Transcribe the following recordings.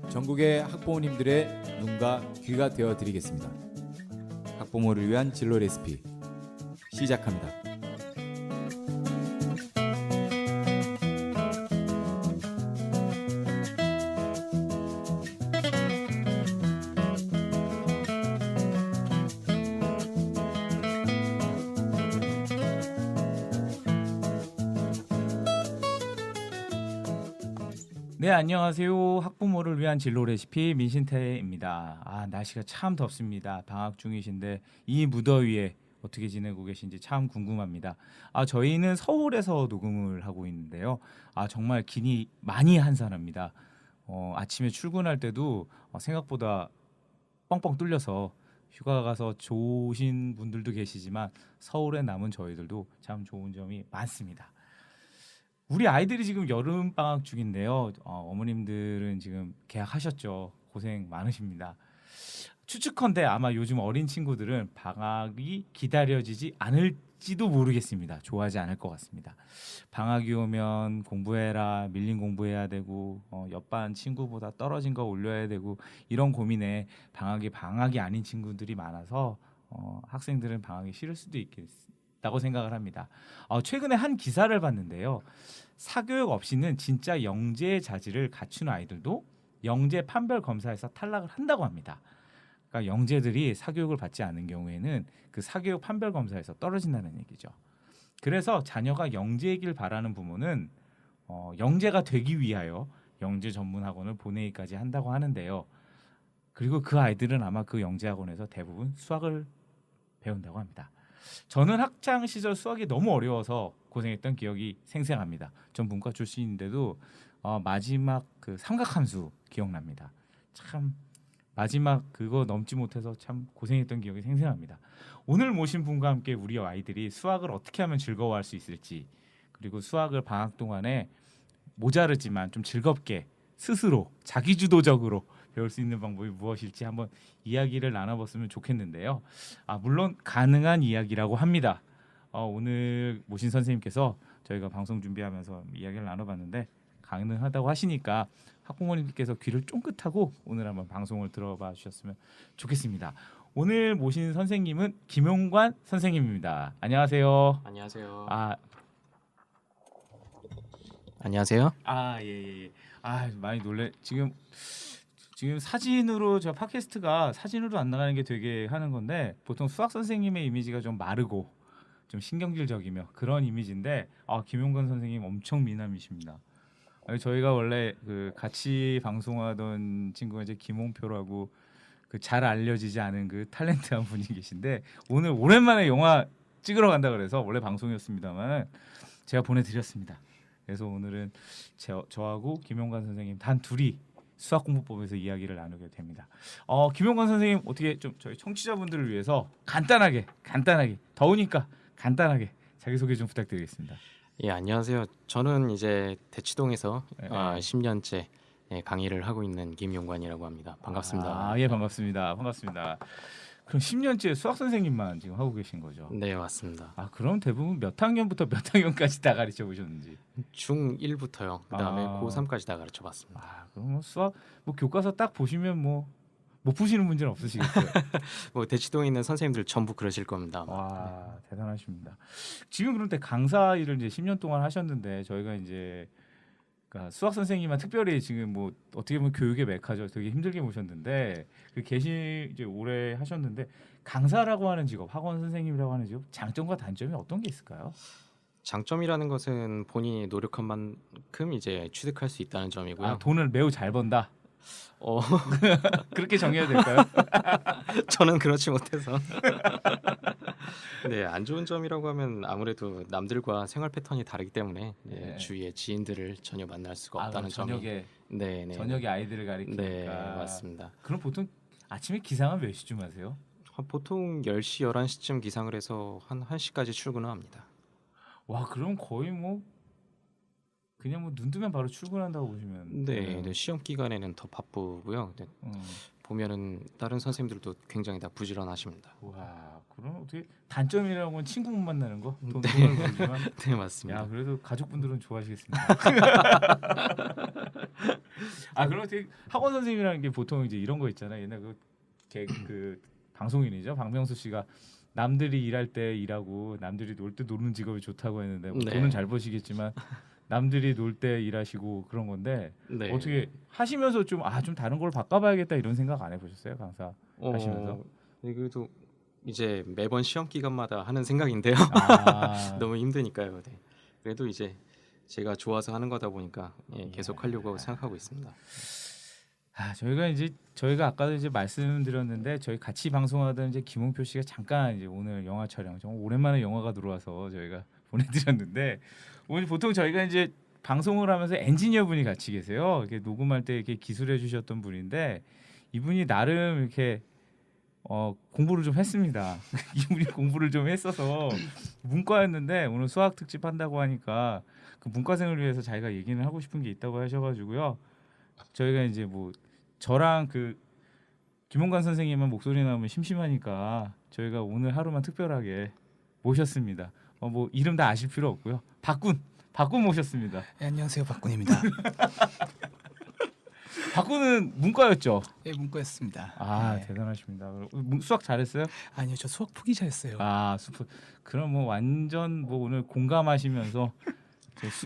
전국의 학부모님들의 눈과 귀가 되어 드리겠습니다. 학부모를 위한 진로 레시피 시작합니다. 네, 안녕하세요. 학부모를 위한 진로 레시피 민신태입니다. 날씨가 참 덥습니다. 방학 중이신데 이 무더위에 어떻게 지내고 계신지 참 궁금합니다. 저희는 서울에서 녹음을 하고 있는데요. 정말 기니 많이 한산합니다. 아침에 출근할 때도 생각보다 뻥뻥 뚫려서 휴가 가서 좋으신 분들도 계시지만 서울에 남은 저희들도 참 좋은 점이 많습니다. 우리 아이들이 지금 여름 방학 중인데요. 어머님들은 지금 개학하셨죠. 고생 많으십니다. 추측컨대 아마 요즘 어린 친구들은 방학이 기다려지지 않을지도 모르겠습니다. 좋아하지 않을 것 같습니다. 방학이 오면 공부해라, 밀린 공부해야 되고 옆반 친구보다 떨어진 거 올려야 되고 이런 고민에 방학이 아닌 친구들이 많아서 학생들은 방학이 싫을 수도 있겠다고 생각을 합니다. 최근에 한 기사를 봤는데요. 사교육 없이는 진짜 영재 자질을 갖춘 아이들도 영재 판별 검사에서 탈락을 한다고 합니다. 그러니까 영재들이 사교육을 받지 않은 경우에는 그 사교육 판별 검사에서 떨어진다는 얘기죠. 그래서 자녀가 영재이길 바라는 부모는 영재가 되기 위하여 영재 전문 학원을 보내기까지 한다고 하는데요. 그리고 그 아이들은 아마 그 영재 학원에서 대부분 수학을 배운다고 합니다. 저는 학창 시절 수학이 너무 어려워서 고생했던 기억이 생생합니다. 전 문과 출신인데도 마지막 그 삼각함수 기억납니다. 참 마지막 그거 넘지 못해서 참 고생했던 기억이 생생합니다. 오늘 모신 분과 함께 우리 아이들이 수학을 어떻게 하면 즐거워할 수 있을지, 그리고 수학을 방학 동안에 모자르지만 좀 즐겁게 스스로 자기주도적으로 배울 수 있는 방법이 무엇일지 한번 이야기를 나눠봤으면 좋겠는데요. 물론 가능한 이야기라고 합니다. 오늘 모신 선생님께서 저희가 방송 준비하면서 이야기를 나눠봤는데 가능하다고 하시니까 학부모님께서 귀를 쫑긋하고 오늘 한번 방송을 들어봐 주셨으면 좋겠습니다. 오늘 모신 선생님은 김용관 선생님입니다. 안녕하세요. 안녕하세요. 안녕하세요. 예. 많이 놀래. 지금 사진으로 저 팟캐스트가 사진으로 안 나가는 게 되게 하는 건데 보통 수학 선생님의 이미지가 좀 마르고 좀 신경질적이며 그런 이미지인데 김용관 선생님 엄청 미남이십니다. 저희가 원래 그 같이 방송하던 친구가 이제 김홍표라고 그 잘 알려지지 않은 그 탤런트한 분이 계신데 오늘 오랜만에 영화 찍으러 간다 그래서 원래 방송이었습니다만 제가 보내드렸습니다. 그래서 오늘은 저하고 김용관 선생님 단 둘이 수학공부법에서 이야기를 나누게 됩니다. 김용관 선생님 어떻게 좀 저희 청취자분들을 위해서 간단하게 더우니까 간단하게 자기소개 좀 부탁드리겠습니다. 예, 안녕하세요. 저는 이제 대치동에서 10년째 강의를 하고 있는 김용관이라고 합니다. 반갑습니다. 예, 반갑습니다. 그럼 10년째 수학 선생님만 지금 하고 계신 거죠? 네, 맞습니다. 그럼 대부분 몇 학년부터 몇 학년까지 다 가르쳐 보셨는지? 중1부터요. 그다음에 고3까지 다 가르쳐 봤습니다. 그럼 수학 교과서 딱 보시면 못 푸시는 문제는 없으시겠어요? 대치동에 있는 선생님들 전부 그러실 겁니다. 네. 대단하십니다. 지금 그런데 강사 일을 이제 10년 동안 하셨는데 저희가 이제 그러니까 수학 선생님만 특별히 지금 어떻게 보면 교육의 메카죠. 되게 힘들게 모셨는데 이제 오래 하셨는데 강사라고 하는 직업, 학원 선생님이라고 하는 직업 장점과 단점이 어떤 게 있을까요? 장점이라는 것은 본인이 노력한 만큼 이제 취득할 수 있다는 점이고요. 돈을 매우 잘 번다. 그렇게 정해야 될까요? 저는 그렇지 못해서. 네, 안 좋은 점이라고 하면 아무래도 남들과 생활 패턴이 다르기 때문에 주위의 지인들을 전혀 만날 수가 없다는 점이. 저녁에 아이들을 가리키니까. 네, 맞습니다. 그럼 보통 아침에 기상은 몇 시쯤 하세요? 보통 10시, 11시쯤 기상을 해서 한 1시까지 출근을 합니다. 그럼 거의 그냥 눈 뜨면 바로 출근한다고 보시면. 네, 시험 기간에는 더 바쁘고요. 보면은 다른 선생님들도 굉장히 다 부지런하십니다. 와, 그럼 어떻게 단점이라고는 친구 못 만나는 거? 네. 돈을 벌지만. 네, 맞습니다. 야, 그래도 가족분들은 좋아하시겠습니다. 아, 그럼 어떻게 학원 선생님이라는 게 보통 이제 이런 거 있잖아요. 옛날 그 방송인이죠. 박명수 씨가 남들이 일할 때 일하고 남들이 놀 때 노는 직업이 좋다고 했는데 뭐 네. 돈은 잘 버시겠지만 남들이 놀 때 일하시고 그런 건데 네. 어떻게 하시면서 좀 다른 걸 바꿔봐야겠다 이런 생각 안 해보셨어요, 강사 하시면서? 네, 그래도 이제 매번 시험 기간마다 하는 생각인데요. 아, 너무 힘드니까요. 네. 그래도 이제 제가 좋아서 하는 거다 보니까 계속 하려고 생각하고 있습니다. 저희가 아까도 이제 말씀드렸는데 저희 같이 방송하던 이제 김홍표 씨가 잠깐 이제 오늘 영화 촬영 정말 오랜만에 영화가 들어와서 저희가 보내드렸는데 오늘 보통 저희가 이제 방송을 하면서 엔지니어 분이 같이 계세요. 이렇게 녹음할 때 이렇게 기술해 주셨던 분인데 이분이 나름 이렇게 공부를 좀 했습니다. 이분이 공부를 좀 했어서 문과였는데 오늘 수학 특집 한다고 하니까 그 문과생을 위해서 자기가 얘기는 하고 싶은 게 있다고 하셔가지고요. 저희가 이제 뭐 저랑 그 김홍관 선생님만 목소리 나오면 심심하니까 저희가 오늘 하루만 특별하게 모셨습니다. 뭐 이름 다 아실 필요 없고요. 박군 모셨습니다. 네, 안녕하세요, 박군입니다. 박군은 문과였죠. 네, 문과였습니다. 아, 네. 대단하십니다. 수학 잘했어요? 아니요, 저 수학 포기 잘했어요. 아, 그럼 뭐 완전 뭐 오늘 공감하시면서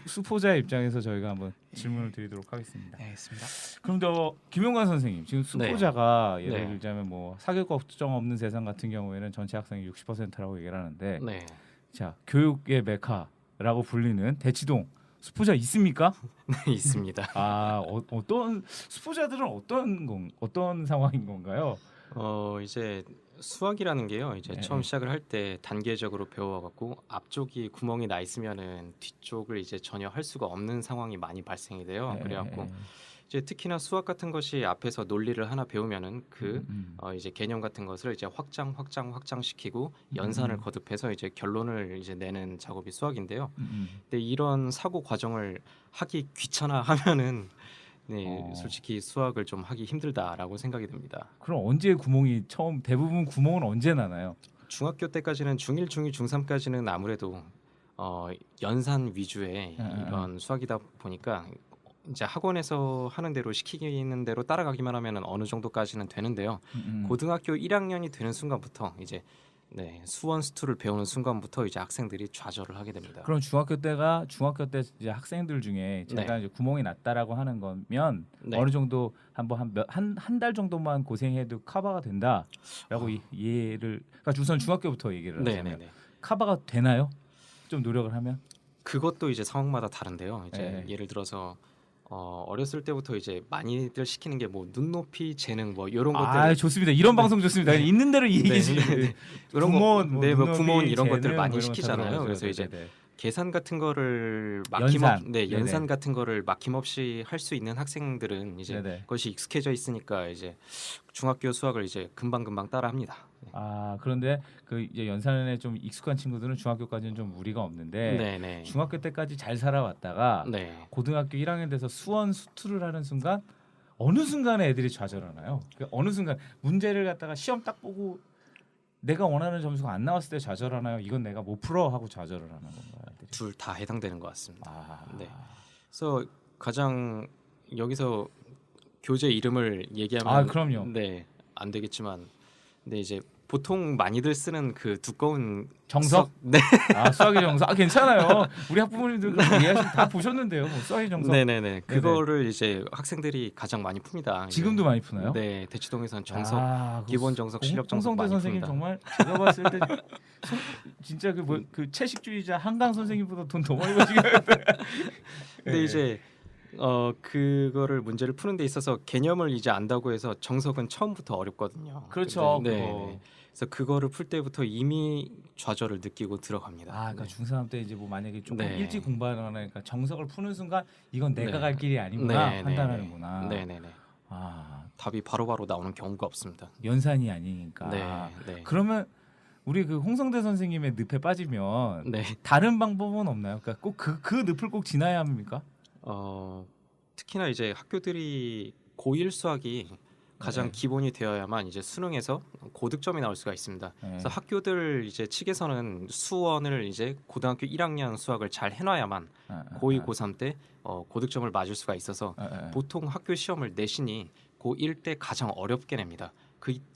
수포자의 입장에서 저희가 한번 질문을 드리도록 하겠습니다. 네, 알겠습니다. 그럼 김용관 선생님 지금 수포자가 예를 네. 들자면 뭐 사교육 걱정 없는 세상 같은 경우에는 전체 학생의 60%라고 얘기를 하는데 네. 자 교육의 메카라고 불리는 대치동 수포자 있습니까? 네, 있습니다. 아 어떤 수포자들은 어떤 상황인 건가요? 이제 수학이라는 게요. 이제 네. 처음 시작을 할 때 단계적으로 배워갖고 앞쪽이 구멍이 나 있으면은 뒤쪽을 이제 전혀 할 수가 없는 상황이 많이 발생이 돼요. 그래갖고 이제 특히나 수학 같은 것이 앞에서 논리를 하나 배우면은 이제 개념 같은 것을 이제 확장시키고 연산을 거듭해서 이제 결론을 이제 내는 작업이 수학인데요. 근데 이런 사고 과정을 하기 귀찮아하면은 솔직히 수학을 좀 하기 힘들다라고 생각이 듭니다. 그럼 언제 대부분 구멍은 언제 나나요? 중학교 때까지는 중1, 중2, 중3까지는 아무래도 연산 위주의 이런 수학이다 보니까 이제 학원에서 하는 대로 시키는 대로 따라가기만 하면 어느 정도까지는 되는데요. 고등학교 1학년이 되는 순간부터 이제 수원 수투를 배우는 순간부터 이제 학생들이 좌절을 하게 됩니다. 그럼 중학교 때 이제 학생들 중에 제가 이제 구멍이 났다라고 하는 거면 어느 정도 한 달 정도만 고생해도 커버가 된다라고 이해를 그러니까 우선 중학교부터 얘기를 하자면 커버가 되나요? 좀 노력을 하면? 그것도 이제 상황마다 다른데요. 이제 네. 예를 들어서 어렸을 때부터 이제 많이들 시키는 게 뭐 눈높이 재능 뭐 이런 것들. 아, 좋습니다. 이런 방송 좋습니다. 있는 대로 얘기해 주시면 이런 구몬, 거, 눈높이, 구몬 이런 재능, 것들 많이 뭐 이런 거 시키잖아요. 다 그래서 들어가죠. 이제 계산 같은 거를 연산 같은 거를 막힘없이 할 수 있는 학생들은 이제 그것이 익숙해져 있으니까 이제 중학교 수학을 이제 금방 따라합니다. 아, 그런데 그 이제 연산에 좀 익숙한 친구들은 중학교까지는 좀 무리가 없는데 중학교 때까지 잘 살아왔다가 고등학교 1학년 돼서 수원 수투를 하는 순간 어느 순간에 애들이 좌절하나요? 그러니까 어느 순간 문제를 갖다가 시험 딱 보고 내가 원하는 점수가 안 나왔을 때 좌절하나요? 이건 내가 못 풀어 하고 좌절을 하는 건가요? 둘 다 해당되는 것 같습니다. 아. 네. 그래서 가장 여기서 교재 이름을 얘기하면 그럼요. 안 되겠지만 근데 이제 보통 많이들 쓰는 그 두꺼운 정석? 네. 수학의 정석. 괜찮아요. 우리 학부모님들 다 보셨는데요. 뭐 수학의 정석. 네네네. 그거를 이제 학생들이 가장 많이 풉니다. 지금도 많이 푸나요? 네, 대치동에서는 정석, 기본 정석, 실력 정석 홍성대 많이 선생님 풉니다. 정말 제가 봤을 때 진짜 그 채식주의자 한강 선생님보다 돈 더 많이 버시겠다. 근데 이제 그거를 문제를 푸는 데 있어서 개념을 이제 안다고 해서 정석은 처음부터 어렵거든요. 그렇죠. 네. 그래서 그거를 풀 때부터 이미 좌절을 느끼고 들어갑니다. 그러니까 중3 때 이제 뭐 만약에 조금 일찍 공부하니까 정석을 푸는 순간 이건 내가 갈 길이 아니구나 판단하는구나. 네네네. 답이 바로바로 나오는 경우가 없습니다. 연산이 아니니까. 그러면 우리 그 홍성대 선생님의 늪에 빠지면 다른 방법은 없나요? 그러니까 꼭 그 늪을 꼭 지나야 합니까? 특히나 이제 학교들이 고1 수학이 가장 네. 기본이 되어야만 이제 수능에서 고득점이 나올 수가 있습니다. 네. 그래서 학교들 이제 측에서는 수원을 이제 고등학교 1학년 수학을 잘 해놔야만 고2, 고3 때 고득점을 맞을 수가 있어서 보통 학교 시험을 내신이 고1 때 가장 어렵게 냅니다.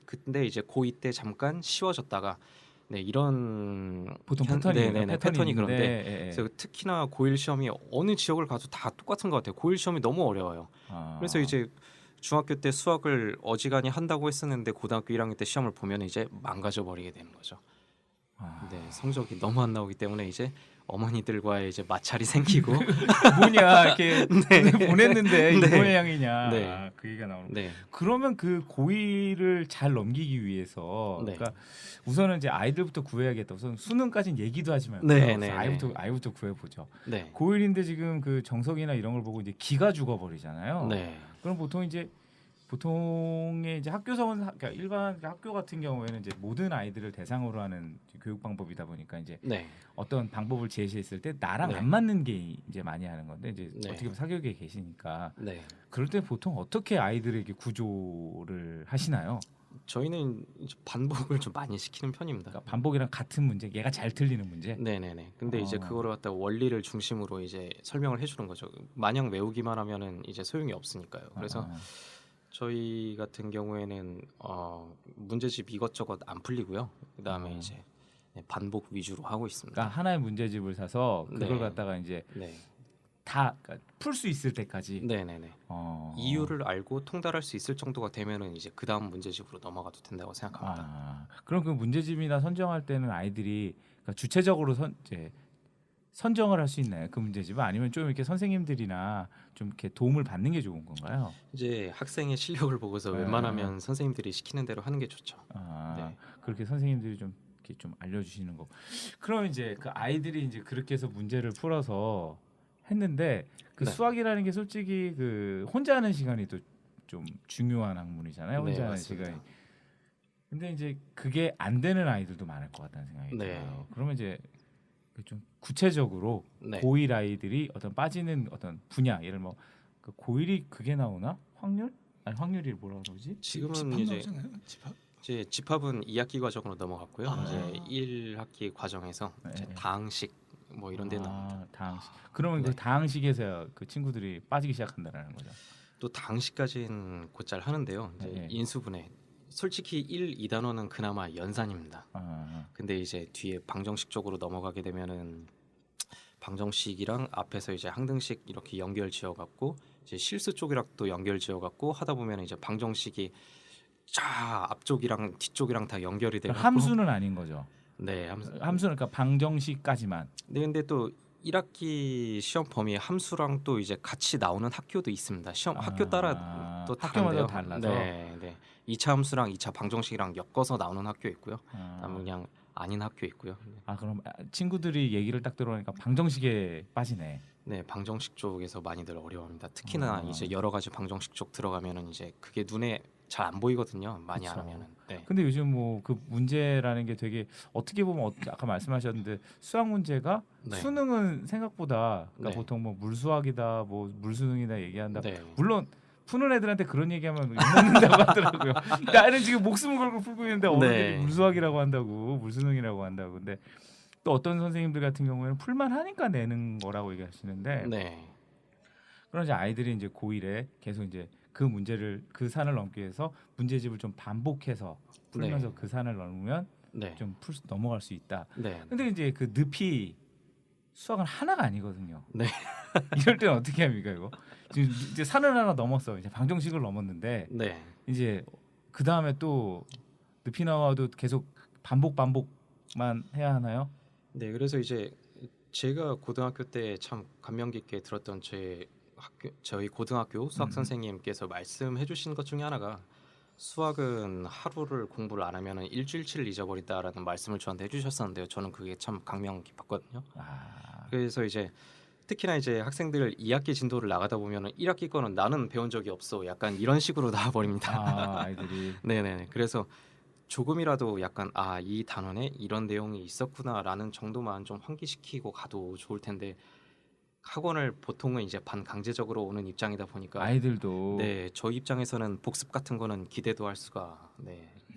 근데 이제 고2 때 잠깐 쉬워졌다가 네, 이런 보통 패턴이 패턴이 있는데, 그런데 예, 예. 그래서 특히나 고1 시험이 어느 지역을 가도 다 똑같은 것 같아요. 고1 시험이 너무 어려워요. 그래서 이제 중학교 때 수학을 어지간히 한다고 했었는데 고등학교 1학년 때 시험을 보면 이제 망가져 버리게 되는 거죠. 네, 성적이 너무 안 나오기 때문에 이제 어머니들과의 이제 마찰이 생기고 뭐냐 이렇게 보냈는데 이 네. 모양이냐 네. 그 얘기가 나오는. 네, 그러면 그 고1을 잘 넘기기 위해서 네. 그러니까 우선은 이제 아이들부터 구해야겠다. 우선 수능까지는 얘기도 하지 말고 네, 네, 아이부터 구해 보죠. 네, 고1인데 지금 그 정석이나 이런 걸 보고 이제 기가 죽어버리잖아요. 네, 그럼 보통의 이제 그러니까 일반 학교 같은 경우에는 이제 모든 아이들을 대상으로 하는 교육 방법이다 보니까 이제 네. 어떤 방법을 제시했을 때 나랑 네. 안 맞는 게 이제 많이 하는 건데 이제 네. 어떻게 보면 사교육에 계시니까 네. 그럴 때 보통 어떻게 아이들에게 구조를 하시나요? 저희는 이제 반복을 좀 많이 시키는 편입니다. 그러니까 반복이랑 같은 문제, 얘가 잘 틀리는 문제. 네네네. 근데 이제 어. 그거를 갖다 원리를 중심으로 이제 설명을 해주는 거죠. 마냥 외우기만 하면은 이제 소용이 없으니까요. 그래서 저희 같은 경우에는 문제집 이것저것 안 풀리고요. 그다음에 이제 반복 위주로 하고 있습니다. 그러니까 하나의 문제집을 사서 그걸 네. 갖다가 이제 네, 다 풀 수 있을 때까지. 네네네. 이유를 알고 통달할 수 있을 정도가 되면은 이제 그 다음 문제집으로 넘어가도 된다고 생각합니다. 그럼 그 문제집이나 선정할 때는 아이들이 그러니까 주체적으로 이제 선정을 할 수 있나요? 그 문제집은 아니면 좀 이렇게 선생님들이나 좀 이렇게 도움을 받는 게 좋은 건가요? 이제 학생의 실력을 보고서 네. 웬만하면 선생님들이 시키는 대로 하는 게 좋죠. 네. 그렇게 선생님들이 좀 이렇게 좀 알려주시는 거. 그럼 이제 그 아이들이 이제 그렇게 해서 문제를 풀어서 했는데 그 네. 수학이라는 게 솔직히 그 혼자 하는 시간이 또 좀 중요한 학문이잖아요. 혼자 네, 하는 맞습니다. 시간이. 근데 이제 그게 안 되는 아이들도 많을 것 같다는 생각이 네. 들어요. 그러면 이제 좀 구체적으로 네. 고1 아이들이 어떤 빠지는 어떤 분야, 예를 뭐 그 고1이 그게 나오나? 확률? 아니 확률이 뭐라고 그러지? 지금은 집합 이제 나오잖아요. 집합. 이제 집합은 2학기 과정으로 넘어갔고요. 아. 이제 1학기 과정에서 이제 네. 다항식 뭐 이런 데 나옵니다. 다항식. 그러면 네. 그 다항식에서 그 친구들이 빠지기 시작한다는 거죠. 또 다항식까지는 곧잘 하는데요. 이제 네. 인수분해. 솔직히 1, 2단원은 그나마 연산입니다. 근데 이제 뒤에 방정식 쪽으로 넘어가게 되면은 방정식이랑 앞에서 이제 항등식 이렇게 연결 지어갖고 이제 실수 쪽이랑 또 연결 지어갖고 하다 보면 이제 방정식이 쫙 앞쪽이랑 뒤쪽이랑 다 연결이 되고 함수는 아닌 거죠. 네, 함수는 그러니까 방정식까지만. 네, 근데 또 1학기 시험 범위 함수랑 또 이제 같이 나오는 학교도 있습니다. 시험 학교 따라 또 학교마다 다른데요. 달라서. 네, 네. 2차 함수랑 2차 방정식이랑 엮어서 나오는 학교 있고요. 그다음에 그냥 아닌 학교 있고요. 그럼 친구들이 얘기를 딱 들어보니까 방정식에 빠지네. 네, 방정식 쪽에서 많이들 어려워합니다. 특히나 이제 여러 가지 방정식 쪽 들어가면은 이제 그게 눈에 잘 안 보이거든요. 많이 안 그쵸. 하면은. 네. 근데 요즘 뭐 그 문제라는 게 되게 어떻게 보면 아까 말씀하셨는데 수학 문제가 네. 수능은 생각보다 그러니까 네. 보통 뭐 물수학이다 뭐 물수능이다 얘기한다. 네. 물론 푸는 애들한테 그런 얘기하면 욕먹는다고 하더라고요. 나는 지금 목숨 걸고 풀고 있는데 어른들이 네. 물수학이라고 한다고 물수능이라고 한다고. 근데 또 어떤 선생님들 같은 경우에는 풀만 하니까 내는 거라고 얘기하시는데 네. 그런 이제 아이들이 이제 고1에 계속 이제 그 문제를 그 산을 넘기 위해서 문제집을 좀 반복해서 풀면서 네. 그 산을 넘으면 네. 좀 넘어갈 수 있다. 네. 근데 이제 그 늪이 수학은 하나가 아니거든요. 네. 이럴 때는 어떻게 합니까 이거? 지금 이제 산을 하나 넘었어. 이제 방정식을 넘었는데 네. 이제 그 다음에 또 늪이 나와도 계속 반복만 해야 하나요? 네, 그래서 이제 제가 고등학교 때 참 감명 깊게 들었던 저희 고등학교 수학 선생님께서 말씀해 주신 것 중에 하나가 수학은 하루를 공부를 안 하면은 일주일치를 잊어버린다라는 말씀을 저한테 해주셨었는데요. 저는 그게 참 감명 깊었거든요. 그래서 이제 특히나 이제 학생들 2학기 진도를 나가다 보면은 1학기 거는 나는 배운 적이 없어. 약간 이런 식으로 나와버립니다. 아이들이. 네네. 그래서 조금이라도 약간 이 단원에 이런 내용이 있었구나라는 정도만 좀 환기시키고 가도 좋을 텐데 학원을 보통은 이제 반강제적으로 오는 입장이다 보니까 아이들도 네, 저희 입장에서는 복습 같은 거는 기대도 할 수가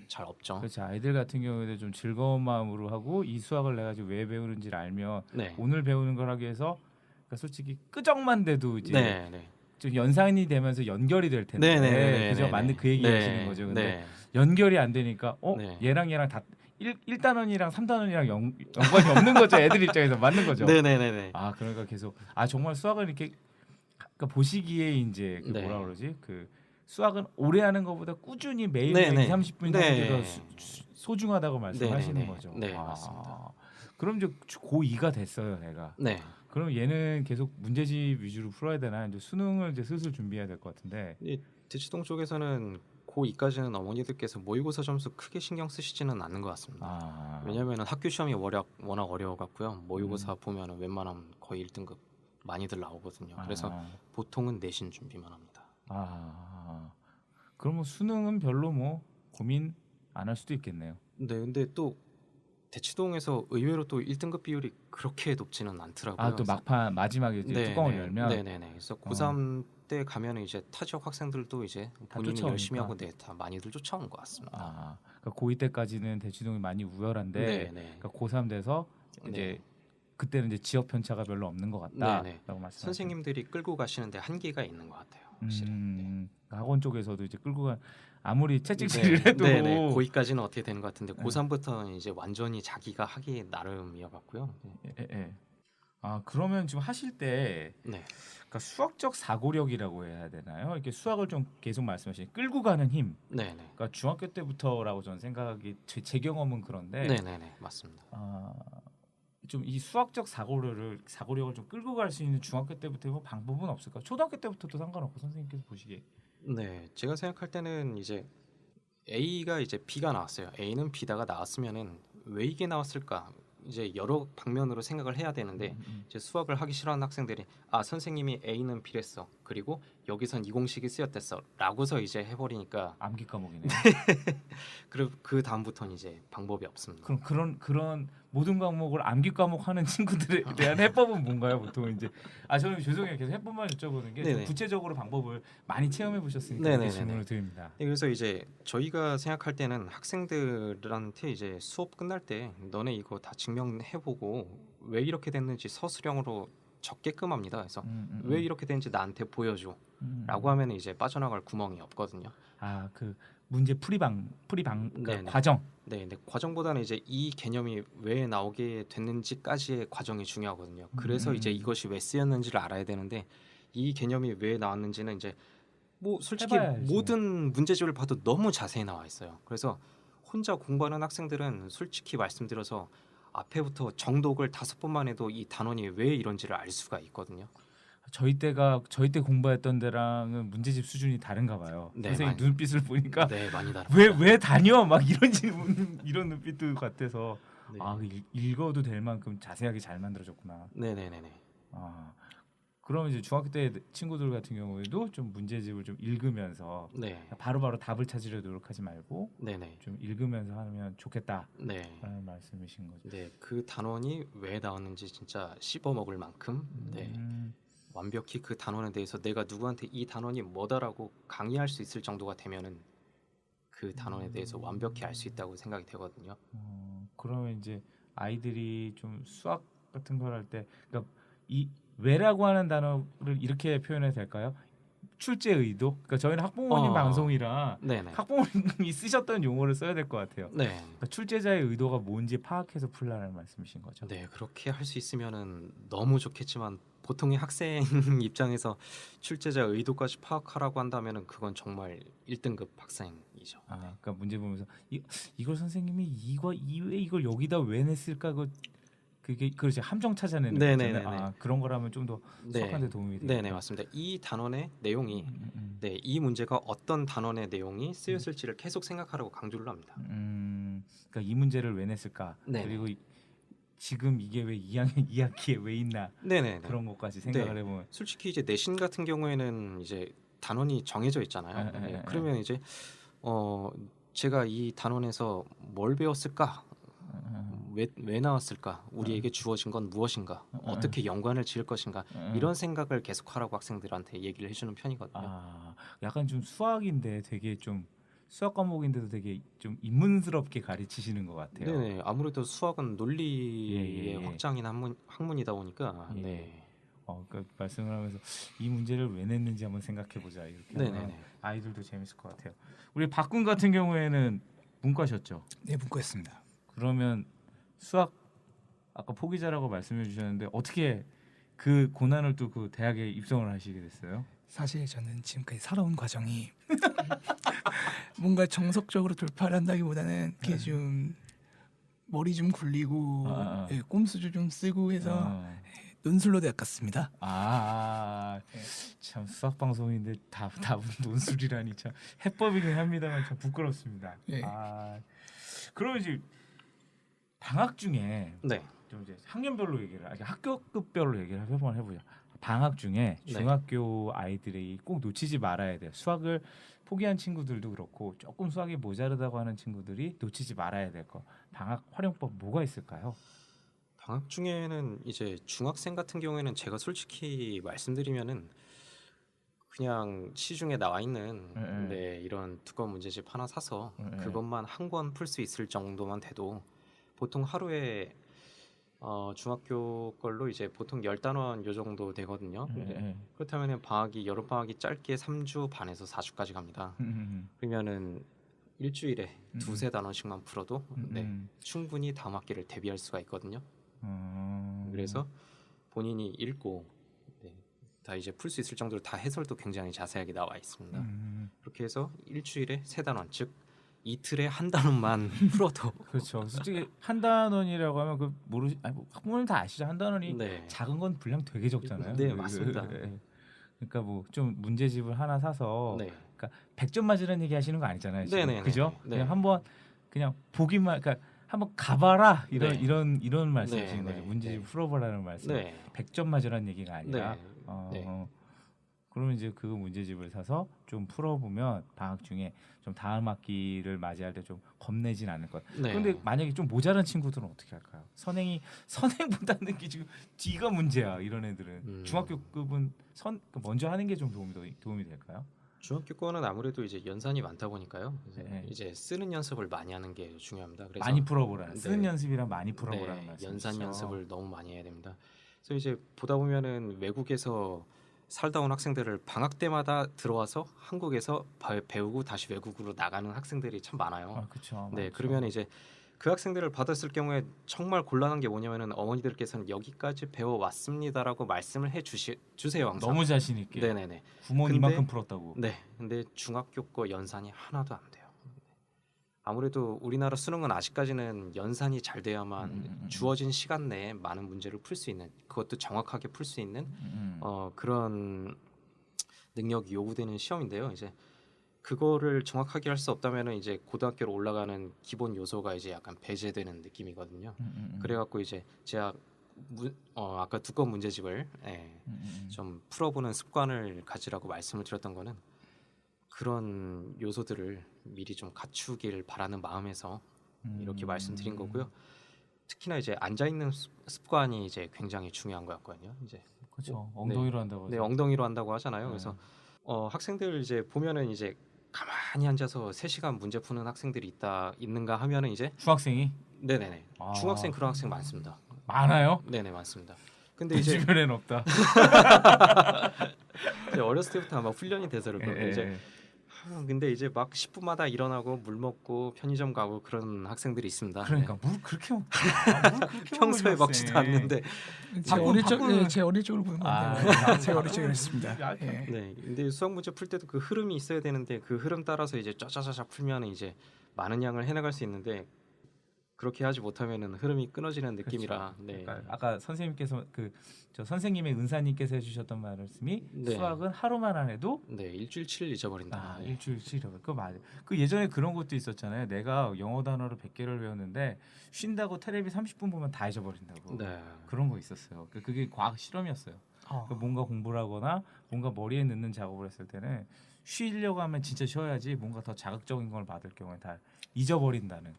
잘 없죠. 그렇죠. 아이들 같은 경우에는 좀 즐거운 마음으로 하고 이 수학을 내가 지금 왜 배우는지를 알면 네. 오늘 배우는 걸 하기 위해서 그러니까 솔직히 끄적만 돼도 이제 네, 네. 좀 연상이 되면서 연결이 될 텐데 그죠? 맞는 그 얘기 하시는 거죠. 근데 연결이 안 되니까 네. 얘랑 다 1단원이랑 3단원이랑 연관이 없는 거죠. 애들 입장에서 맞는 거죠. 네네네네. 아 그러니까 계속 정말 수학을 이렇게 그러니까 보시기에 이제 그 네. 뭐라 그러지? 그 수학은 오래 하는 것보다 꾸준히 매일 네네. 2, 30분 네. 하는 게 더 소중하다고 말씀하시는 네네네. 거죠. 네, 맞습니다. 그럼 이제 고2가 됐어요, 내가. 네. 그럼 얘는 계속 문제집 위주로 풀어야 되나? 이제 수능을 이제 슬슬 준비해야 될 것 같은데. 이 대치동 쪽에서는 고2까지는 어머니들께서 모의고사 점수 크게 신경 쓰시지는 않는 것 같습니다. 왜냐하면 학교 시험이 워낙 어려워갖고요. 모의고사 보면은 웬만하면 거의 1등급 많이들 나오거든요. 그래서 보통은 내신 준비만 합니다. 그러면 수능은 별로 뭐 고민 안 할 수도 있겠네요. 네, 근데 또 대치동에서 의외로 또 1등급 비율이 그렇게 높지는 않더라고요. 또 막판 마지막에 이제 뚜껑을 열면. 네네네. 그래서 고3 때 가면은 이제 타 지역 학생들도 이제 본인이 쫓아오니까. 열심히 하고 다 많이들 쫓아오는 것 같습니다. 그러니까 고2 때까지는 대치동이 많이 우열한데 네네. 그러니까 고3 돼서 이제 그때는 이제 지역 편차가 별로 없는 것 같다라고 말씀하셨어요. 선생님들이 끌고 가시는데 한계가 있는 것 같아요. 확실히. 그러니까 학원 쪽에서도 이제 끌고 간 아무리 채찍질을 해도 고2까지는 어떻게 되는 것 같은데 고3부터는 이제 완전히 자기가 하기 나름이어갖고요. 그러면 지금 하실 때 네. 그러니까 수학적 사고력이라고 해야 되나요? 이렇게 수학을 좀 계속 말씀하신 끌고 가는 힘. 네네. 그러니까 중학교 때부터라고 저는 생각이 제 경험은 그런데. 네네네 맞습니다. 좀 이 수학적 사고력을 좀 끌고 갈 수 있는 중학교 때부터 뭐 방법은 없을까? 초등학교 때부터도 상관없고 선생님께서 보시기에. 네, 제가 생각할 때는 이제 A가 이제 B가 나왔어요. A는 B다가 나왔으면은 왜 이게 나왔을까? 이제 여러 방면으로 생각을 해야 되는데 이제 수학을 하기 싫어하는 학생들이 선생님이 A는 B랬어. 그리고 여기선 이 공식이 쓰였댔어.라고서 이제 해버리니까 암기 과목이네요. 그리고 그 다음부터는 이제 방법이 없습니다. 그럼 그런 모든 과목을 암기 과목 하는 친구들에 대한 해법은 뭔가요? 보통 이제 저는 죄송해요. 계속 해법만 여쭤보는 게 좀 구체적으로 방법을 많이 체험해 보셨으니까 이렇게 질문을 드립니다. 네, 그래서 이제 저희가 생각할 때는 학생들한테 이제 수업 끝날 때 너네 이거 다 증명해보고 왜 이렇게 됐는지 서술형으로 적게끔 합니다. 그래서 왜 이렇게 됐는지 나한테 보여줘. 라고 하면 이제 빠져나갈 구멍이 없거든요. 그 문제 풀이방 네네. 과정. 네, 근데 과정보다는 이제 이 개념이 왜 나오게 됐는지까지의 과정이 중요하거든요. 그래서 이제 이것이 왜 쓰였는지를 알아야 되는데 이 개념이 왜 나왔는지는 이제 뭐 솔직히 해봐야지. 모든 문제집을 봐도 너무 자세히 나와 있어요. 그래서 혼자 공부하는 학생들은 솔직히 말씀드려서 앞에부터 정독을 5번만 해도 이 단원이 왜 이런지를 알 수가 있거든요. 저희 때 공부했던 데랑은 문제집 수준이 다른가 봐요. 네, 선생님 많이. 눈빛을 보니까 네, 많이 다릅니다. 왜 다녀? 막 이런 질문 이런 눈빛도 같아서 네. 읽어도 될 만큼 자세하게 잘 만들어졌구나. 네네네네. 그럼 이제 중학교 때 친구들 같은 경우에도 좀 문제집을 좀 읽으면서 네. 바로바로 답을 찾으려 노력하지 말고 네네. 좀 읽으면서 하면 좋겠다라는 네. 말씀이신 거죠. 네, 그 단원이 왜 나왔는지 진짜 씹어먹을 만큼 네. 완벽히 그 단원에 대해서 내가 누구한테 이 단원이 뭐다라고 강의할 수 있을 정도가 되면은 그 단원에 대해서 완벽히 알 수 있다고 생각이 되거든요. 그러면 이제 아이들이 좀 수학 같은 걸 할 때 그러니까 이 왜라고 하는 단어를 이렇게 표현해도 될까요? 출제 의도. 그러니까 저희는 학부모님 방송이라 네네. 학부모님이 쓰셨던 용어를 써야 될 것 같아요. 네. 그러니까 출제자의 의도가 뭔지 파악해서 풀라는 말씀이신 거죠. 네, 그렇게 할 수 있으면은 너무 좋겠지만 보통의 학생 입장에서 출제자 의도까지 파악하라고 한다면은 그건 정말 1등급 학생이죠. 그러니까 문제 보면서 이걸 선생님이 이걸 여기다 왜 냈을까 그게 그렇지 함정 찾아내는 거잖아요. 그런 거라면 좀 더 수학하는 데 도움이 되겠다. 네네 맞습니다. 이 단원의 내용이 네, 이 문제가 어떤 단원의 내용이 쓰였을지를 계속 생각하라고 강조를 합니다. 그러니까 이 문제를 왜 냈을까? 네네. 그리고 지금 이게 왜 2학기에 왜 있나? 네네. 그런 것까지 생각을 해보면 솔직히 이제 내신 같은 경우에는 이제 단원이 정해져 있잖아요. 그러면 이제 제가 이 단원에서 뭘 배웠을까? 왜 나왔을까? 우리에게 주어진 건 무엇인가? 어떻게 연관을 지을 것인가? 이런 생각을 계속하라고 학생들한테 얘기를 해주는 편이거든요. 아, 약간 좀 수학인데 되게 좀 수학 과목인데도 되게 좀 인문스럽게 가르치시는 것 같아요. 네네. 아무래도 수학은 논리의 예. 확장인 학문이다 보니까 예. 네. 그 말씀을 하면서 이 문제를 왜 냈는지 한번 생각해 보자 이렇게 하면 네네네. 아이들도 재밌을 것 같아요. 우리 박군 같은 경우에는 문과셨죠? 네, 문과였습니다. 그러면 수학 아까 포기자라고 말씀해 주셨는데 어떻게 그 고난을 뚫고 대학에 입성을 하시게 됐어요? 사실 저는 지금까지 살아온 과정이 뭔가 정석적으로 돌파를 한다기보다는 이렇게 좀 머리 좀 굴리고 예, 꼼수도 좀 쓰고 해서 논술로 대학 갔습니다. 참 수학 방송인데 답은 논술이라니 참 해법이긴 합니다만 참 부끄럽습니다. 예. 그럼 이제 방학 중에 네. 좀 이제 학년별로 얘기를 학교급별로 얘기를 한번 해보자. 방학 중에 네. 중학교 아이들이 꼭 놓치지 말아야 돼요. 수학을 포기한 친구들도 그렇고 조금 수학이 모자르다고 하는 친구들이 놓치지 말아야 될 거. 방학 활용법 뭐가 있을까요? 방학 중에는 이제 중학생 같은 경우에는 제가 솔직히 말씀드리면은 그냥 시중에 나와 있는 네, 이런 두꺼운 문제집 하나 사서 그것만 한 권 풀 수 있을 정도만 돼도 보통 하루에 중학교 걸로 이제 보통 10단원 요 정도 되거든요. 그렇다면 방학이 여름 방학이 짧게 3주 반에서 4주까지 갑니다. 그러면은 일주일에 두세 단원씩만 풀어도 네, 충분히 다음 학기를 대비할 수가 있거든요. 그래서 본인이 읽고 네, 다 이제 풀 수 있을 정도로 다 해설도 굉장히 자세하게 나와 있습니다. 그렇게 해서 일주일에 세 단원, 즉 이틀에 한 단원만 풀어도 그렇죠. 솔직히 한 단원이라고 하면 그 학부모님 다 아시죠? 한 단원이 네. 작은 건 분량 되게 적잖아요. 네, 맞습니다. 그러니까 뭐 좀 문제집을 하나 사서 네. 그러니까 100점 맞으라는 얘기 하시는 거 아니잖아요. 지금. 네네네. 그죠? 네. 그냥 한번 그냥 보기만 그러니까 한번 가봐라 네. 이런 말씀이신 네, 거죠. 네, 문제집 네. 풀어보라는 말씀. 네. 100점 맞으라는 얘기가 아니라. 네. 네. 그러면 이제 그 문제집을 사서 좀 풀어보면 방학 중에 좀 다음 학기를 맞이할 때 좀 겁내진 않을 것. 네. 그런데 만약에 좀 모자란 친구들은 어떻게 할까요? 선행보다는 지금 뒤가 문제야 이런 애들은 중학교급은 먼저 하는 게 좀 도움이 될까요? 중학교 거는 아무래도 이제 연산이 많다 보니까요. 네. 이제 쓰는 연습을 많이 하는 게 중요합니다. 그래서 많이 풀어보라. 네. 쓰는 연습이랑 많이 풀어보라는 말씀. 연산 연습을 너무 많이 해야 됩니다. 그래서 이제 보다 보면은 외국에서 살다 온 학생들을 방학 때마다 들어와서 한국에서 배우고 다시 외국으로 나가는 학생들이 참 많아요. 그렇죠. 네, 그러면 이제 그 학생들을 받았을 경우에 정말 곤란한 게 뭐냐면은 어머니들께서는 여기까지 배워 왔습니다라고 말씀을 주세요 항상. 너무 자신 있게. 네네네. 구몬 근데- 이만큼 풀었다고. 네, 근데 중학교 거 연산이 하나도 안 돼요. 아무래도 우리나라 수능은 아직까지는 연산이 잘 돼야만 주어진 시간 내에 많은 문제를 풀 수 있는, 그것도 정확하게 풀 수 있는 그런 능력이 요구되는 시험인데요. 이제 그거를 정확하게 할 수 없다면은 이제 고등학교로 올라가는 기본 요소가 이제 약간 배제되는 느낌이거든요. 그래갖고 이제 제가 아까 두꺼운 문제집을 좀 풀어보는 습관을 가지라고 말씀을 드렸던 거는 그런 요소들을 미리 좀 갖추길 바라는 마음에서 이렇게 말씀드린 거고요. 특히나 이제 앉아 있는 습관이 이제 굉장히 중요한 거였거든요. 이제 그렇죠. 엉덩이로 한다고. 네, 하죠. 엉덩이로 한다고 하잖아요. 그래서 학생들 이제 보면은 이제 가만히 앉아서 3시간 문제 푸는 학생들이 있는가 하면은 이제 중학생이 네네네. 중학생 그런 학생 많습니다. 많아요? 네네 맞습니다. 근데 내 이제 주변엔 없다. 어렸을 때부터 아마 훈련이 돼서 그럴 겁니다. 이제 근데 이제 막 10분마다 일어나고 물 먹고 편의점 가고 그런 학생들이 있습니다. 그러니까 물 그렇게 먹. 평소에 먹지도 않는데. 제 어릴 적으로 보는 건데 제 어릴 적에 그랬습니다. 예. 네, 근데 수학 문제 풀 때도 그 흐름이 있어야 되는데 그 흐름 따라서 이제 쫙쫙쫙 풀면 이제 많은 양을 해나갈 수 있는데 그렇게 하지 못하면은 흐름이 끊어지는 느낌이라. 그렇죠. 네. 그러니까 아까 선생님께서 저 선생님의 은사님께서 해주셨던 말씀이 네. 수학은 하루만 안 해도 네, 일주일 치를 잊어버린다. 네. 일주일 치료. 그거 맞아. 그 예전에 그런 것도 있었잖아요. 내가 영어 단어를 100개를 외웠는데 쉰다고 테레비 30분 보면 다 잊어버린다고. 네. 그런 거 있었어요. 그게 과학 실험이었어요. 뭔가 공부를 하거나 뭔가 머리에 넣는 작업을 했을 때는 쉬려고 하면 진짜 쉬어야지 뭔가 더 자극적인 걸 받을 경우에 다 잊어버린다는.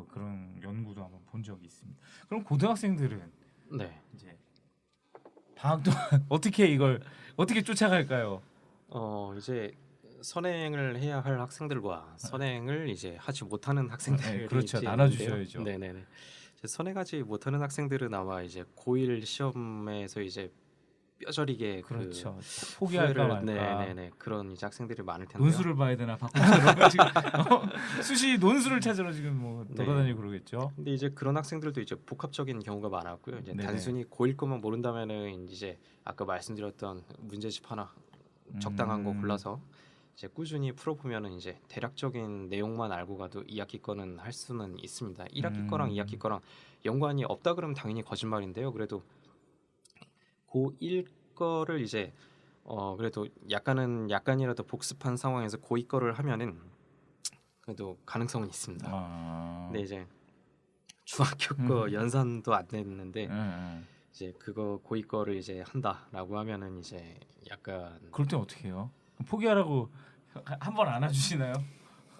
그런 연구도 한번 본 적이 있습니다. 그럼 고등학생들은 네. 이제 방학 동안 어떻게 이걸 어떻게 쫓아갈까요? 이제 선행을 해야 할 학생들과 선행을 이제 하지 못하는 학생들이 네, 그렇죠. 이제 나눠주셔야죠. 있는데요. 네네네. 이제 선행하지 못하는 학생들은 아마 이제 고1 시험에서 이제 뼈저리게 그렇죠. 그 포기할까 후회를 말까. 네네네 그런 이제 학생들이 많을 텐데요. 논술을 봐야 되나 바꾸처럼 지금 수시 논술을 찾으러 지금 뭐 네. 돌아다니고 그러겠죠. 근데 이제 그런 학생들도 이제 복합적인 경우가 많았고요. 이제 네네. 단순히 고1 것만 모른다면은 이제 아까 말씀드렸던 문제집 하나 적당한 거 골라서 이제 꾸준히 풀어보면은 이제 대략적인 내용만 알고 가도 2학기 거는 할 수는 있습니다. 1학기 거랑 2학기 거랑 연관이 없다 그러면 당연히 거짓말인데요. 그래도 고1 거를 이제 그래도 약간이라도 복습한 상황에서 고2 거를 하면은 그래도 가능성은 있습니다. 근데 이제 중학교 거 연산도 안 됐는데 이제 그거 고2 거를 이제 한다라고 하면은 이제 약간 그럴 땐 어떻게 해요? 포기하라고 한 번 안아주시나요?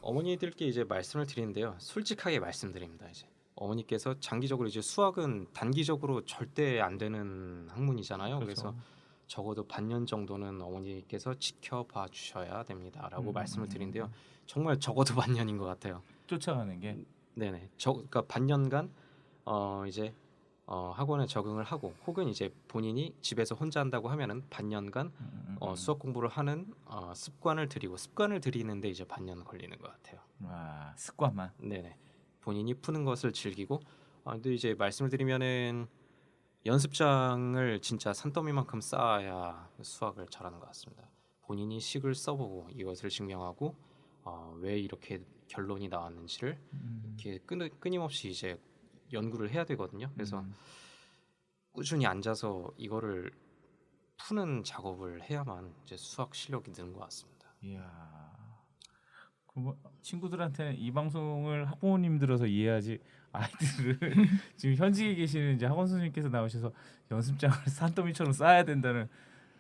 어머니들께 이제 말씀을 드리는데요. 솔직하게 말씀드립니다. 이제 어머니께서 장기적으로 이제 수학은 단기적으로 절대 안 되는 학문이잖아요. 그렇죠. 그래서 적어도 반년 정도는 어머니께서 지켜봐 주셔야 됩니다라고 말씀을 드리는데요. 정말 적어도 반년인 것 같아요. 쫓아가는 게 네네. 그러니까 반년간 이제 학원에 적응을 하고 혹은 이제 본인이 집에서 혼자 한다고 하면은 반년간 수학 공부를 하는 습관을 들이는데 이제 반년 걸리는 것 같아요. 습관만. 네네. 본인이 푸는 것을 즐기고 근데 이제 말씀을 드리면은 연습장을 진짜 산더미만큼 쌓아야 수학을 잘하는 것 같습니다. 본인이 식을 써보고 이것을 증명하고 왜 이렇게 결론이 나왔는지를 이렇게 끊임없이 이제 연구를 해야 되거든요. 그래서 꾸준히 앉아서 이거를 푸는 작업을 해야만 이제 수학 실력이 느는 것 같습니다. 이야. 그럼 친구들한테는 이 방송을 학부모님 들어서 이해하지 아이들을 지금 현직에 계시는 이제 학원 선생님께서 나오셔서 연습장을 산더미처럼 쌓아야 된다는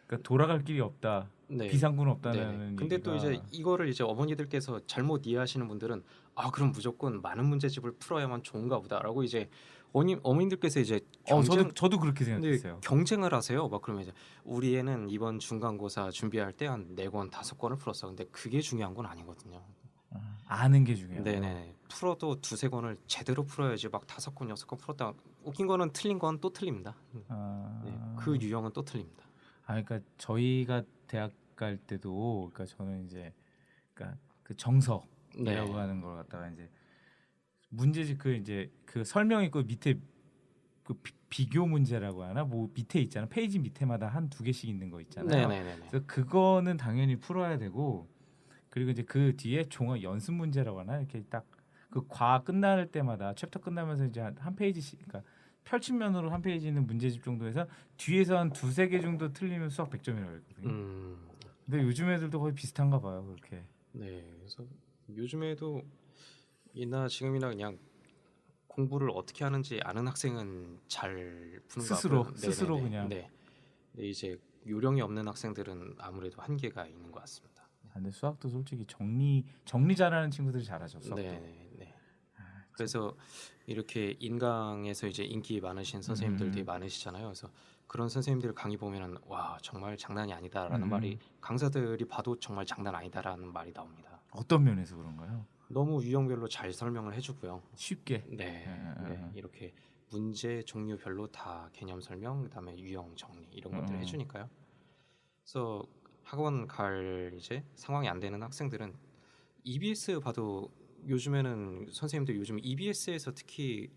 그러니까 돌아갈 길이 없다. 네. 비상구는 네네. 없다는 근데 또 얘기가. 이제 이거를 이제 어머니들께서 잘못 이해하시는 분들은 그럼 무조건 많은 문제집을 풀어야만 좋은가 보다라고 이제 어머님들께서 이제 저도 그렇게 근데 생각했어요. 경쟁을 하세요. 막 그러면 이제 우리 애는 이번 중간고사 준비할 때 한 4권 5권을 풀었어. 근데 그게 중요한 건 아니거든요. 아는 게 중요해요. 네네. 풀어도 2-3권을 제대로 풀어야지 막 5권 6권 풀었다 웃긴 거는 틀린 건 또 틀립니다. 네, 그 유형은 또 틀립니다. 그러니까 저희가 대학 갈 때도 그러니까 저는 이제 그러니까 그 정석이라고 네. 하는 걸 갖다가 이제 문제집 그 설명 있고 밑에 그 비교 문제라고 하나 뭐 밑에 있잖아. 페이지 밑에마다 한 2개씩 있는 거 있잖아요. 네네네. 그래서 그거는 당연히 풀어야 되고 그리고 이제 그 뒤에 종합 연습 문제라고 하나 이렇게 딱 그 과학 끝날 때마다 챕터 끝나면서 이제 한 페이지씩 그러니까 펼친면으로 한 페이지 있는 문제집 정도 해서 뒤에서 한 2-3개 정도 틀리면 수학 100점이라고 했거든요. 근데 요즘 애들도 거의 비슷한가 봐요. 그렇게. 네. 그래서 요즘에도 이나 지금이나 그냥 공부를 어떻게 하는지 아는 학생은 잘 푸는 것 같고요. 스스로 네네네. 그냥. 네. 근데 이제 요령이 없는 학생들은 아무래도 한계가 있는 것 같습니다. 근데 수학도 솔직히 정리 잘하는 친구들이 잘하죠. 수학도. 네. 그래서 이렇게 인강에서 이제 인기 많으신 선생님들이 많으시잖아요. 그래서 그런 선생님들 강의 보면은 와 정말 장난이 아니다라는 말이 강사들이 봐도 정말 장난 아니다라는 말이 나옵니다. 어떤 면에서 그런가요? 너무 유형별로 잘 설명을 해주고요. 쉽게. 네. 이렇게 문제 종류별로 다 개념 설명, 그다음에 유형 정리 이런 것들 해주니까요. 그래서 학원 갈 이제 상황이 안 되는 학생들은 EBS 봐도 요즘에는 선생님들 요즘 EBS에서 특히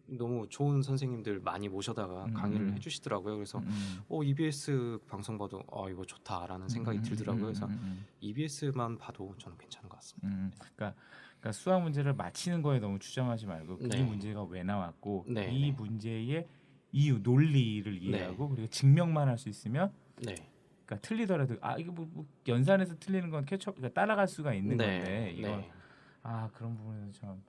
너무 좋은 선생님들 많이 모셔다가 강의를 해주시더라고요. 그래서 EBS 방송 봐도 이거 좋다라는 생각이 들더라고요. 그래서 EBS만 봐도 저는 괜찮은 것 같습니다. 그러니까 수학 문제를 맞히는 거에 너무 추정하지 말고 네. 이 문제가 왜 나왔고 네, 이 네. 문제의 이유 논리를 이해하고 그리고 증명만 할 수 있으면 네. 그러니까 틀리더라도 이게 뭐 연산에서 틀리는 건 캐쳐 그러니까 따라갈 수가 있는 건데 이건 그런 부분에서 참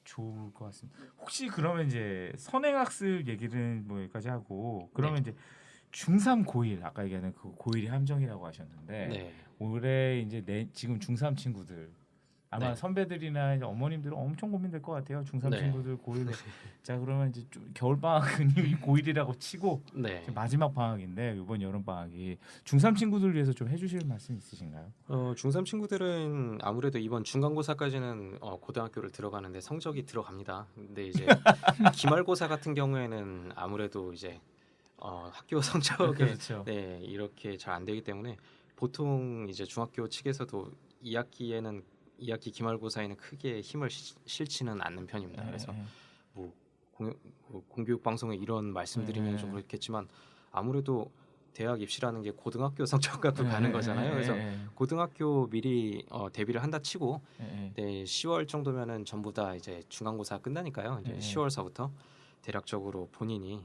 좋을 것 같습니다. 혹시 그러면 이제 선행학습 얘기는 뭐 여기까지 하고 그러면 이제 중3 고1 아까 얘기하는 그 고1이 함정이라고 하셨는데 올해 이제 지금 중3 친구들 아마 네. 선배들이나 이제 어머님들은 엄청 고민될 것 같아요. 중3 네. 친구들 고1. 자 그러면 이제 좀 겨울 방학은 이미 고1이라고 치고 네. 지금 마지막 방학인데 이번 여름 방학이 중3 친구들 위해서 좀 해주실 말씀 있으신가요? 중3 친구들은 아무래도 이번 중간고사까지는 고등학교를 들어가는데 성적이 들어갑니다. 근데 이제 기말고사 같은 경우에는 아무래도 이제 학교 성적에 그렇죠. 네, 이렇게 잘 안 되기 때문에 보통 이제 중학교 측에서도 2학기 기말고사에는 크게 힘을 실지는 않는 편입니다. 그래서 뭐 공교육 방송에 이런 말씀드리면 좀 그렇겠지만 아무래도 대학 입시라는 게 고등학교 성적 갖고 가는 거잖아요. 그래서 고등학교 미리 대비를 한다 치고 네, 10월 정도면은 전부 다 이제 중간고사 끝나니까요. 이제 10월서부터 대략적으로 본인이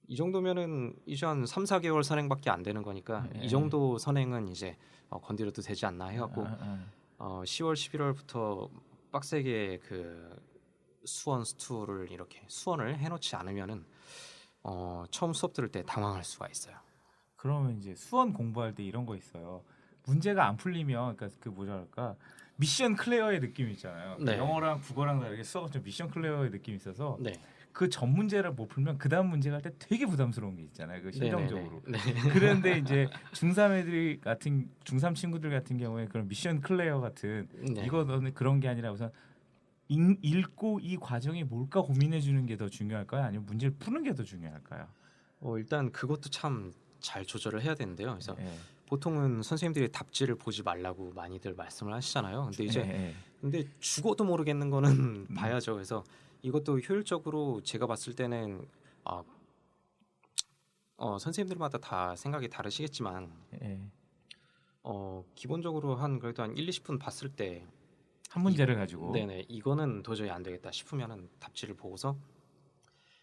이 정도면은 이제 한 3, 4개월 선행밖에 안 되는 거니까 이 정도 선행은 이제 건드려도 되지 않나 해갖고 10월, 11월부터 빡세게 그 수원 스투를 이렇게 수원을 해놓지 않으면은 처음 수업 들을 때 당황할 수가 있어요. 그러면 이제 수원 공부할 때 이런 거 있어요. 문제가 안 풀리면 그러니까 그 뭐랄까 미션 클리어의 느낌이 있잖아요. 네. 영어랑 국어랑 다르게 수학은 좀 미션 클리어의 느낌이 있어서 네. 그 전 문제를 못 풀면 그 다음 문제 갈 때 되게 부담스러운 게 있잖아요. 그 심정적으로. 네. 그런데 이제 중3 애들이 같은 중3 친구들 같은 경우에 그런 미션 클리어 같은 네. 이거는 그런 게 아니라 우선 읽고 이 과정이 뭘까 고민해 주는 게 더 중요할까요? 아니면 문제를 푸는 게 더 중요할까요? 일단 그것도 참 잘 조절을 해야 되는데요. 그래서 예. 보통은 선생님들이 답지를 보지 말라고 많이들 말씀을 하시잖아요. 근데 이제 예. 근데 죽어도 모르겠는 거는 봐야죠. 그래서 이것도 효율적으로 제가 봤을 때는 선생님들마다 다 생각이 다르시겠지만 예. 기본적으로 그래도 한 1, 20분 봤을 때 한 문제를 가지고 네네 이거는 도저히 안 되겠다 싶으면은 답지를 보고서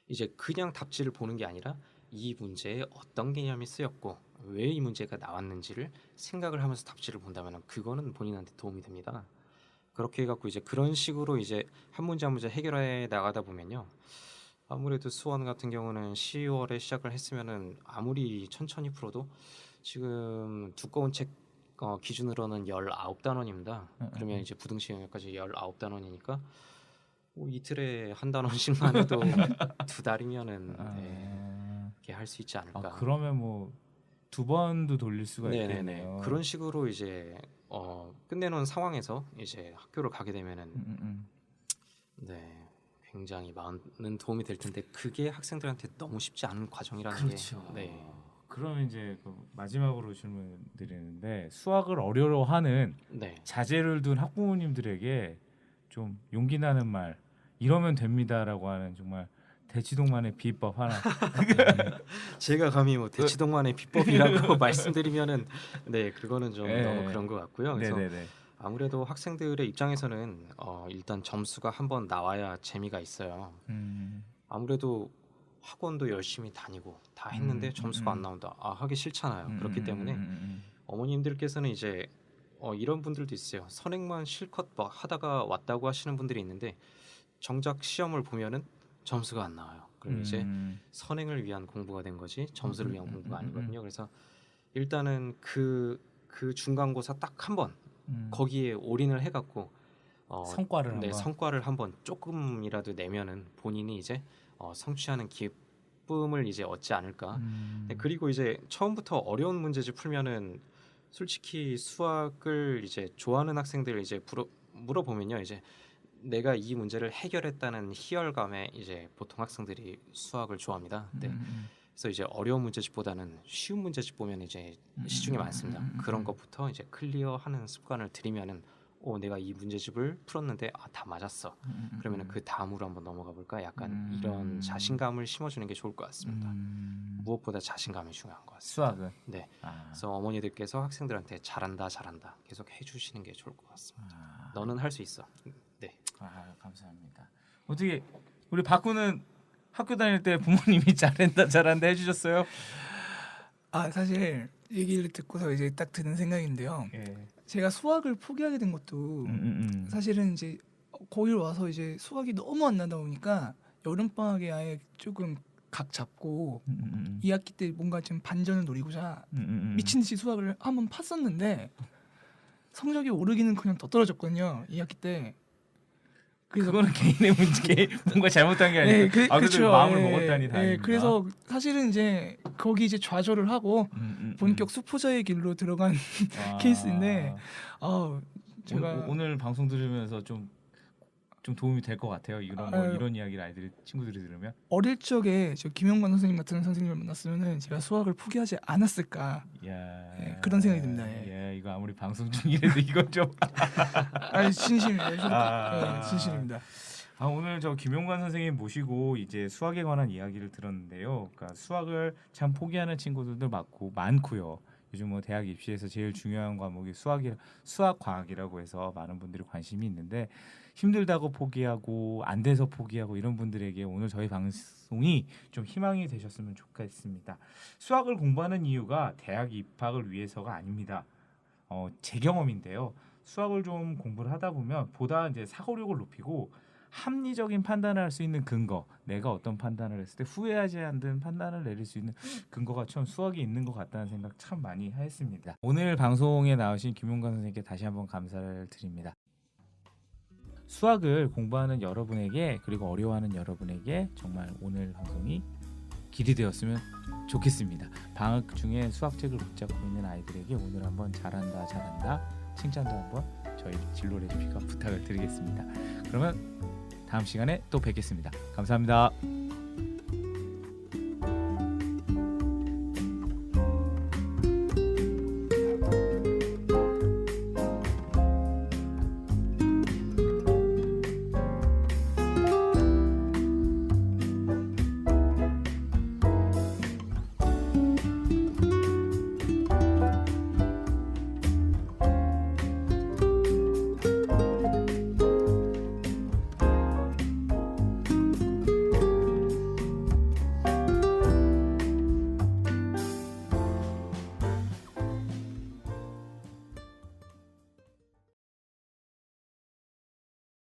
이제 그냥 답지를 보는 게 아니라 이 문제에 어떤 개념이 쓰였고 왜 이 문제가 나왔는지를 생각을 하면서 답지를 본다면 그거는 본인한테 도움이 됩니다. 그렇게 해갖고 이제 그런 식으로 이제 한 문제 한 문제 해결해 나가다 보면요. 아무래도 수원 같은 경우는 10월에 시작을 했으면은 아무리 천천히 풀어도 지금 두꺼운 책 기준으로는 19단원입니다. 그러면 이제 부등식 영역까지 19단원이니까 뭐 이틀에 한 단원씩만 해도 2달이면은 이렇게 할 수 있지 않을까. 그러면 뭐 2번도 돌릴 수가 네네네. 있겠네요. 그런 식으로 이제 끝내놓은 상황에서 이제 학교를 가게 되면은 네 굉장히 많은 도움이 될 텐데 그게 학생들한테 너무 쉽지 않은 과정이라는 그렇죠. 게 네. 그러면 이제 그 마지막으로 질문 드리는데 수학을 어려워하는 네. 자제를 둔 학부모님들에게 좀 용기 나는 말 이러면 됩니다라고 하는 정말 대치동만의 비법 하나. 제가 감히 뭐 대치동만의 비법이라고 말씀드리면은 네 그거는 좀 네. 너무 그런 것 같고요. 그래서 네네네. 아무래도 학생들의 입장에서는 일단 점수가 한번 나와야 재미가 있어요. 아무래도 학원도 열심히 다니고 다 했는데 점수가 안 나온다. 하기 싫잖아요. 그렇기 때문에 어머님들께서는 이제 이런 분들도 있어요. 선행만 실컷 막 하다가 왔다고 하시는 분들이 있는데 정작 시험을 보면은 점수가 안 나와요. 그럼 이제 선행을 위한 공부가 된 거지 점수를 위한 공부가 아니거든요. 그래서 일단은 그 중간고사 딱 한 번 거기에 올인을 해갖고 성과를 네, 한번. 성과를 한번 조금이라도 내면은 본인이 이제 성취하는 기쁨을 이제 얻지 않을까. 네, 그리고 이제 처음부터 어려운 문제집 풀면은 솔직히 수학을 이제 좋아하는 학생들 이제 물어보면요, 이제 내가 이 문제를 해결했다는 희열감에 이제 보통 학생들이 수학을 좋아합니다. 네. 그래서 이제 어려운 문제집보다는 쉬운 문제집 보면 이제 시중에 많습니다. 그런 것부터 이제 클리어하는 습관을 들이면은 내가 이 문제집을 풀었는데 다 맞았어. 그러면은 그 다음으로 한번 넘어가 볼까? 약간 이런 자신감을 심어주는 게 좋을 것 같습니다. 무엇보다 자신감이 중요한 것 같습니다. 수학은. 네. 그래서 어머니들께서 학생들한테 잘한다 해주시는 게 좋을 것 같습니다. 너는 할 수 있어. 네. 감사합니다. 어떻게 우리 박구는 학교 다닐 때 부모님이 잘한다 해주셨어요? 사실 얘기를 듣고서 이제 딱 드는 생각인데요. 예. 제가 수학을 포기하게 된 것도 사실은 이제 거기 와서 이제 수학이 너무 안 나다 보니까 여름 방학에 아예 조금 각 잡고 2학기 때 뭔가 좀 반전을 노리고자 미친 듯이 수학을 한번 팠었는데 성적이 오르기는 그냥 더 떨어졌거든요. 2학기 때. 그래서 그거는 개인의 문제, 뭔가 잘못한 게 아니고 네, 그래도 그쵸. 마음을 예, 먹었다니 예, 다행입니다. 그래서 사실은 이제 거기 이제 좌절을 하고 본격 수포자의 길로 들어간 케이스인데 제가 오늘 방송 들으면서 좀 도움이 될 것 같아요. 이런 이야기를 아이들이 친구들이 들으면. 어릴 적에 저 김영관 선생님 같은 선생님을 만났으면은 제가 수학을 포기하지 않았을까 그런 생각이 듭니다. 이거 아무리 방송 중이라도 이건 좀. 진심입니다. 진심입니다. 오늘 저 김용관 선생님 모시고 이제 수학에 관한 이야기를 들었는데요. 그러니까 수학을 참 포기하는 친구들도 많고요. 요즘 뭐 대학 입시에서 제일 중요한 과목이 수학 과학이라고 해서 많은 분들이 관심이 있는데 힘들다고 포기하고 안 돼서 포기하고 이런 분들에게 오늘 저희 방송이 좀 희망이 되셨으면 좋겠습니다. 수학을 공부하는 이유가 대학 입학을 위해서가 아닙니다. 제 경험인데요. 수학을 좀 공부를 하다 보면 보다 이제 사고력을 높이고 합리적인 판단을 할 수 있는 근거, 내가 어떤 판단을 했을 때 후회하지 않는 판단을 내릴 수 있는 근거가 참 수학이 있는 것 같다는 생각 참 많이 했습니다. 오늘 방송에 나오신 김용관 선생님께 다시 한번 감사를 드립니다. 수학을 공부하는 여러분에게 그리고 어려워하는 여러분에게 정말 오늘 방송이 길이 되었으면 좋겠습니다. 방학 중에 수학책을 붙잡고 있는 아이들에게 오늘 한번 잘한다 칭찬도 한번 저희 진로 레시피가 부탁을 드리겠습니다. 그러면 다음 시간에 또 뵙겠습니다. 감사합니다.